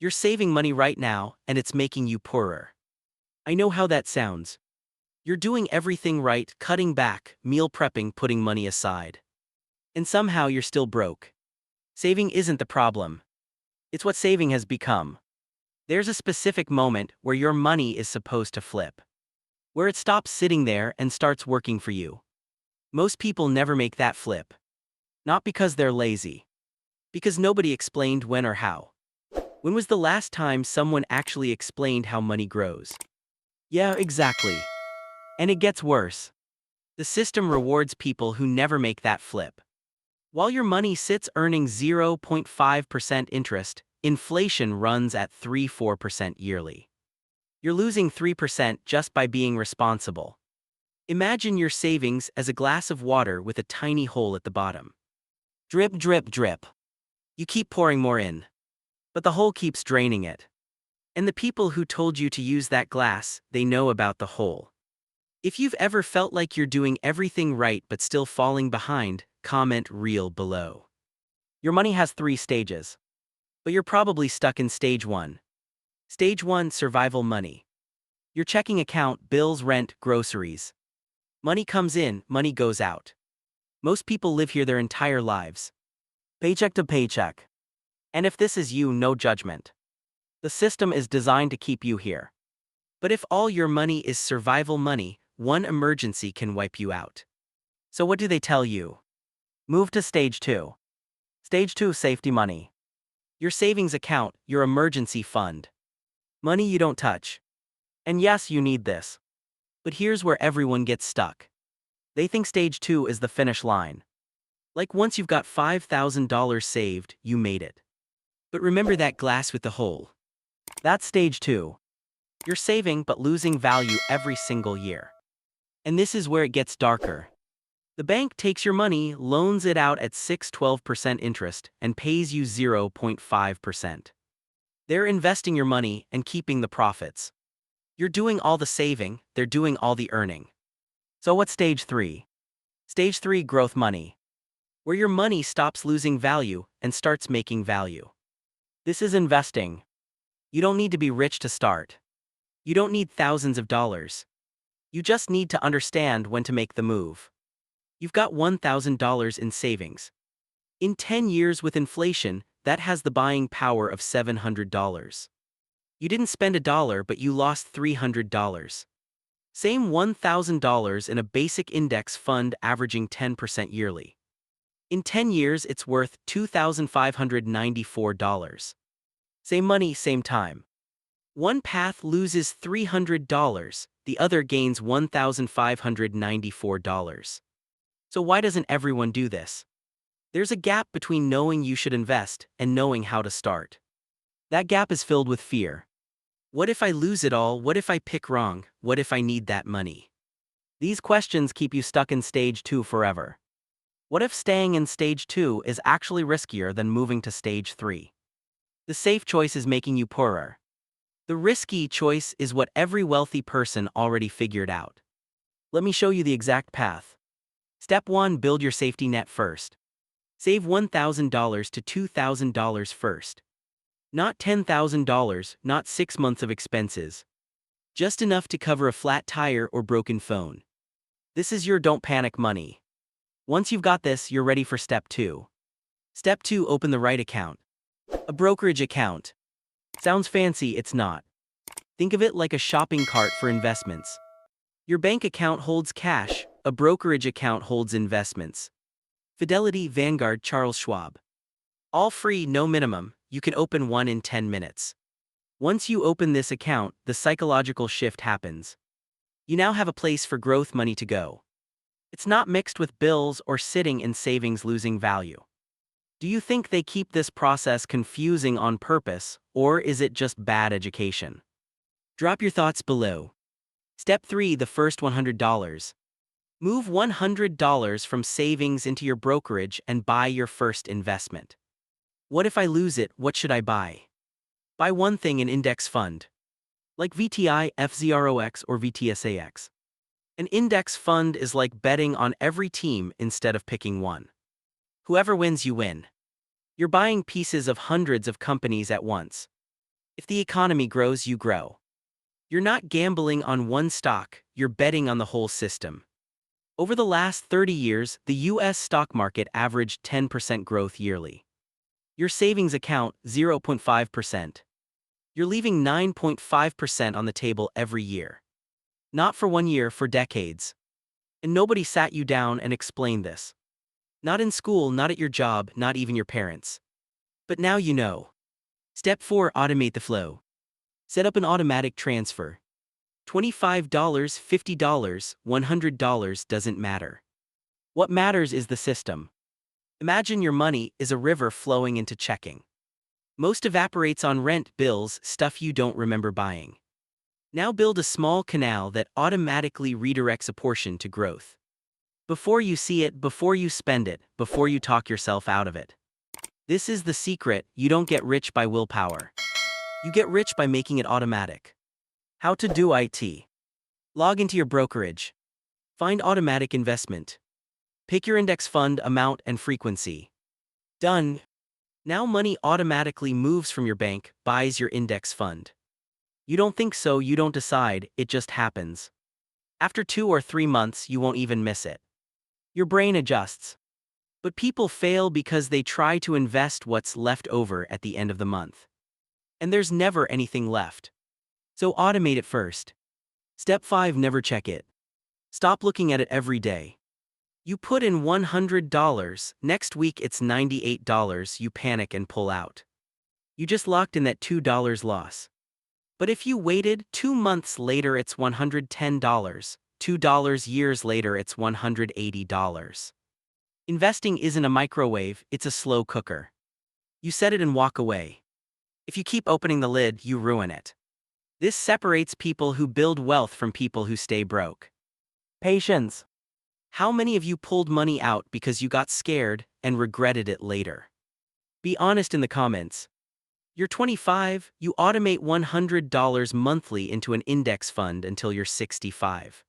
You're saving money right now, and it's making you poorer. I know how that sounds. You're doing everything right, cutting back, meal prepping, putting money aside. And somehow you're still broke. Saving isn't the problem. It's what saving has become. There's a specific moment where your money is supposed to flip. Where it stops sitting there and starts working for you. Most people never make that flip. Not because they're lazy. Because nobody explained when or how. When was the last time someone actually explained how money grows? Yeah, exactly. And it gets worse. The system rewards people who never make that flip. While your money sits earning 0.5% interest, inflation runs at 3–4% yearly. You're losing 3% just by being responsible. Imagine your savings as a glass of water with a tiny hole at the bottom. Drip, drip, drip. You keep pouring more in. But the hole keeps draining it. And the people who told you to use that glass, they know about the hole. If you've ever felt like you're doing everything right but still falling behind, comment real below. Your money has 3 stages. But you're probably stuck in stage 1. Stage 1, survival money. Your checking account, bills, rent, groceries. Money comes in, money goes out. Most people live here their entire lives. Paycheck to paycheck. And if this is you, no judgment. The system is designed to keep you here. But if all your money is survival money, one emergency can wipe you out. So what do they tell you? Move to stage 2. Stage 2, safety money. Your savings account, your emergency fund. Money you don't touch. And yes, you need this. But here's where everyone gets stuck. They think stage 2 is the finish line. Like once you've got $5,000 saved, you made it. But remember that glass with the hole. That's stage 2. You're saving but losing value every single year. And this is where it gets darker. The bank takes your money, loans it out at 6–12% interest, and pays you 0.5%. They're investing your money and keeping the profits. You're doing all the saving, they're doing all the earning. So what's stage 3? Stage 3, growth money. Where your money stops losing value and starts making value. This is investing. You don't need to be rich to start. You don't need thousands of dollars. You just need to understand when to make the move. You've got $1,000 in savings. In 10 years with inflation, that has the buying power of $700. You didn't spend $1, but you lost $300. Same $1,000 in a basic index fund averaging 10% yearly. In 10 years, it's worth $2,594. Same money, same time. One path loses $300, the other gains $1,594. So why doesn't everyone do this? There's a gap between knowing you should invest and knowing how to start. That gap is filled with fear. What if I lose it all? What if I pick wrong? What if I need that money? These questions keep you stuck in stage 2 forever. What if staying in stage 2 is actually riskier than moving to stage 3? The safe choice is making you poorer. The risky choice is what every wealthy person already figured out. Let me show you the exact path. Step 1, build your safety net first. Save $1,000 to $2,000 first. Not $10,000, not 6 months of expenses. Just enough to cover a flat tire or broken phone. This is your don't panic money. Once you've got this, you're ready for step 2. Step 2, open the right account. A brokerage account. Sounds fancy, it's not. Think of it like a shopping cart for investments. Your bank account holds cash, a brokerage account holds investments. Fidelity, Vanguard, Charles Schwab. All free, no minimum, you can open one in 10 minutes. Once you open this account, the psychological shift happens. You now have a place for growth money to go. It's not mixed with bills or sitting in savings losing value. Do you think they keep this process confusing on purpose, or is it just bad education? Drop your thoughts below. Step 3, the first $100. Move $100 from savings into your brokerage and buy your first investment. What if I lose it? What should I buy? Buy one thing, an index fund. Like VTI, FZROX, or VTSAX. An index fund is like betting on every team instead of picking one. Whoever wins, you win. You're buying pieces of hundreds of companies at once. If the economy grows, you grow. You're not gambling on one stock, you're betting on the whole system. Over the last 30 years, the US stock market averaged 10% growth yearly. Your savings account, 0.5%. You're leaving 9.5% on the table every year. Not for 1 year, for decades. And nobody sat you down and explained this. Not in school, not at your job, not even your parents. But now you know. Step 4. Automate the flow. Set up an automatic transfer. $25, $50, $100 doesn't matter. What matters is the system. Imagine your money is a river flowing into checking. Most evaporates on rent, bills, stuff you don't remember buying. Now build a small canal that automatically redirects a portion to growth. Before you see it, before you spend it, before you talk yourself out of it. This is the secret. You don't get rich by willpower. You get rich by making it automatic. How to do it. Log into your brokerage. Find automatic investment. Pick your index fund amount and frequency. Done. Now money automatically moves from your bank, buys your index fund. You don't think so, you don't decide, it just happens. After 2 or 3 months, you won't even miss it. Your brain adjusts. But people fail because they try to invest what's left over at the end of the month. And there's never anything left. So automate it first. Step 5. Never check it. Stop looking at it every day. You put in $100, next week it's $98, you panic and pull out. You just locked in that $2 loss. But if you waited, 2 months later it's $110, $2 years later it's $180. Investing isn't a microwave, it's a slow cooker. You set it and walk away. If you keep opening the lid, you ruin it. This separates people who build wealth from people who stay broke. Patience. How many of you pulled money out because you got scared and regretted it later? Be honest in the comments. You're 25, you automate $100 monthly into an index fund until you're 65.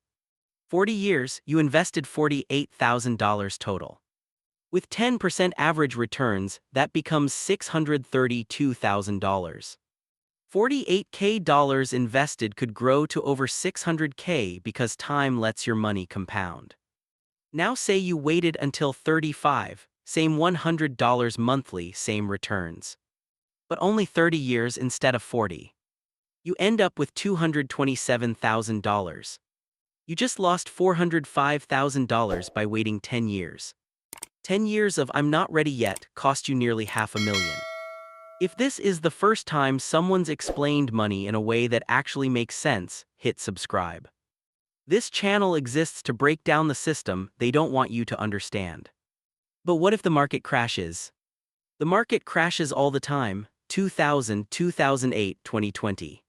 40 years, you invested $48,000 total. With 10% average returns, that becomes $632,000. $48K invested could grow to over $600K because time lets your money compound. Now say you waited until 35, same $100 monthly, same returns. But only 30 years instead of 40. You end up with $227,000. You just lost $405,000 by waiting 10 years. 10 years of "I'm not ready yet" cost you nearly $500,000. If this is the first time someone's explained money in a way that actually makes sense, hit subscribe. This channel exists to break down the system they don't want you to understand. But what if the market crashes? The market crashes all the time, 2000, 2008, 2020.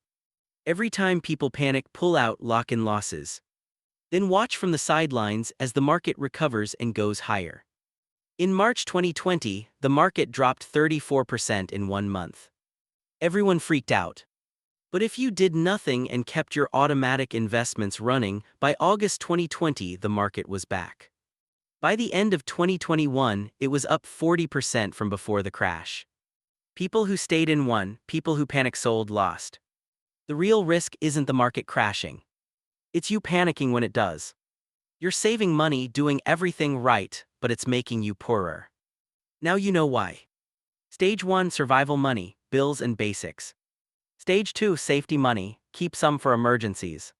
Every time people panic, pull out, lock in losses. Then watch from the sidelines as the market recovers and goes higher. In March 2020, the market dropped 34% in 1 month. Everyone freaked out. But if you did nothing and kept your automatic investments running, by August 2020 the market was back. By the end of 2021, it was up 40% from before the crash. People who stayed in won, people who panic sold lost. The real risk isn't the market crashing. It's you panicking when it does. You're saving money, doing everything right, but it's making you poorer. Now you know why. Stage 1, survival money, bills and basics. Stage 2, safety money, keep some for emergencies.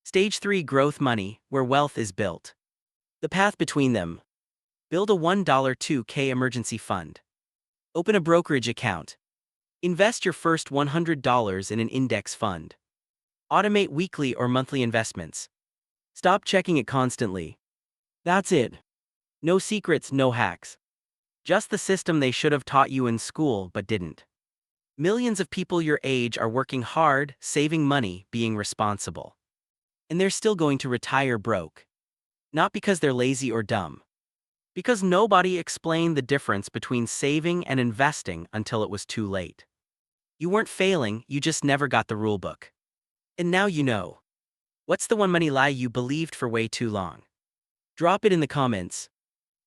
Stage 3, growth money, where wealth is built. The path between them. Build a $1 2K emergency fund. Open a brokerage account. Invest your first $100 in an index fund. Automate weekly or monthly investments. Stop checking it constantly. That's it. No secrets, no hacks. Just the system they should have taught you in school but didn't. Millions of people your age are working hard, saving money, being responsible. And they're still going to retire broke. Not because they're lazy or dumb. Because nobody explained the difference between saving and investing until it was too late. You weren't failing, you just never got the rulebook. And now you know. What's the one money lie you believed for way too long? Drop it in the comments.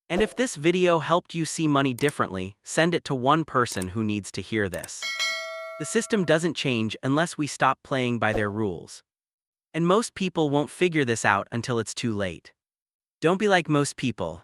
And if this video helped you see money differently, send it to one person who needs to hear this. The system doesn't change unless we stop playing by their rules. And most people won't figure this out until it's too late. Don't be like most people.